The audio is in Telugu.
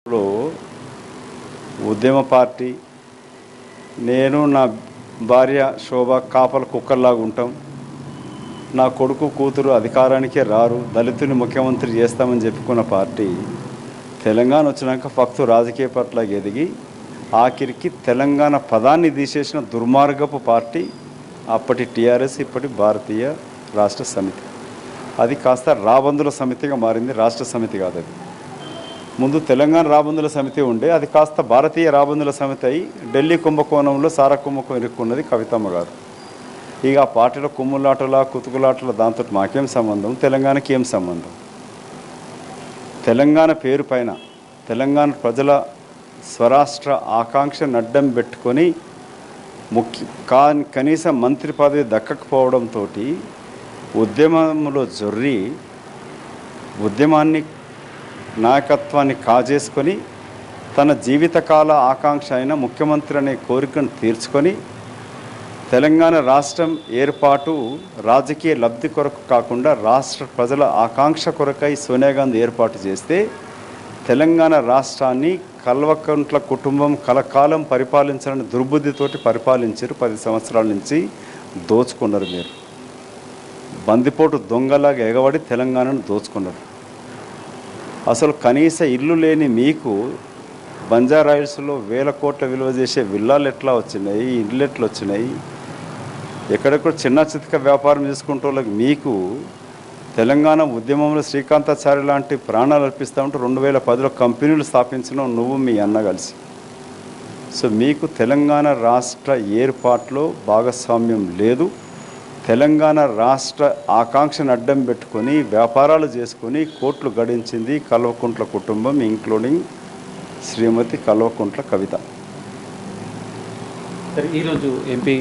ఇప్పుడు ఉద్యమ పార్టీ నేను నా భార్య శోభ కాపల కుక్కర్లాగా ఉంటాం. నా కొడుకు కూతురు అధికారానికే రారు, దళితుని ముఖ్యమంత్రి చేస్తామని చెప్పుకున్న పార్టీ తెలంగాణ వచ్చినాక ఫక్తు రాజకీయ పట్ల ఎదిగి ఆఖరికి తెలంగాణ పదాన్ని తీసేసిన దుర్మార్గపు పార్టీ అప్పటి టీఆర్ఎస్, ఇప్పటి భారతీయ రాష్ట్ర సమితి. అది కాస్త రాబందుల సమితిగా మారింది, రాష్ట్ర సమితి కాదు. అది ముందు తెలంగాణ రాబందుల సమితి ఉండే, అది కాస్త భారతీయ రాబందుల సమితి అయి ఢిల్లీ కుంభకోణంలో సారా కుంభకోణం ఇరుక్కున్నది కవితమ్మ గారు. ఇక ఆ పార్టీలో కుమ్ములాటల కుతుకులాటల దాంతో మాకేం సంబంధం, తెలంగాణకి ఏం సంబంధం? తెలంగాణ పేరు పైన తెలంగాణ ప్రజల స్వరాష్ట్ర ఆకాంక్షను అడ్డం పెట్టుకొని కనీస మంత్రి పదవి దక్కకపోవడంతో ఉద్యమంలో జొర్రి ఉద్యమాన్ని నాయకత్వాన్ని కాజేసుకొని తన జీవితకాల ఆకాంక్ష అయిన ముఖ్యమంత్రి అనే కోరికను తీర్చుకొని తెలంగాణ రాష్ట్రం ఏర్పాటు రాజకీయ లబ్ధి కొరకు కాకుండా రాష్ట్ర ప్రజల ఆకాంక్ష కొరకై సోనియా గాంధీ ఏర్పాటు చేస్తే తెలంగాణ రాష్ట్రాన్ని కల్వకుంట్ల కుటుంబం కలకాలం పరిపాలించాలని దుర్బుద్ధితోటి పరిపాలించారు. 10 సంవత్సరాల నుంచి దోచుకున్నారు. మీరు బందిపోటు దొంగలాగా ఎగబడి తెలంగాణను దోచుకున్నారు. అసలు కనీస ఇల్లు లేని మీకు బంజారాయిల్స్లో 1000 కోట్ల విలువ చేసే విల్లాలు ఎట్లా వచ్చినాయి, ఇళ్ళు ఎట్లా వచ్చినాయి? ఎక్కడెక్కడ చిన్న చితక వ్యాపారం చేసుకుంటే వాళ్ళకి మీకు తెలంగాణ ఉద్యమంలో శ్రీకాంతాచారి లాంటి ప్రాణాలు అర్పిస్తూ ఉంటే 2010లో కంపెనీలు స్థాపించడం నువ్వు మీ అన్న కలిసి. సో మీకు తెలంగాణ రాష్ట్ర ఏర్పాటులో భాగస్వామ్యం లేదు. తెలంగాణ రాష్ట్ర ఆకాంక్షను అడ్డం పెట్టుకొని వ్యాపారాలు చేసుకొని కోట్లు గడించింది కల్వకుంట్ల కుటుంబం, ఇంక్లూడింగ్ శ్రీమతి కల్వకుంట్ల కవిత. ఈరోజు ఎంపీ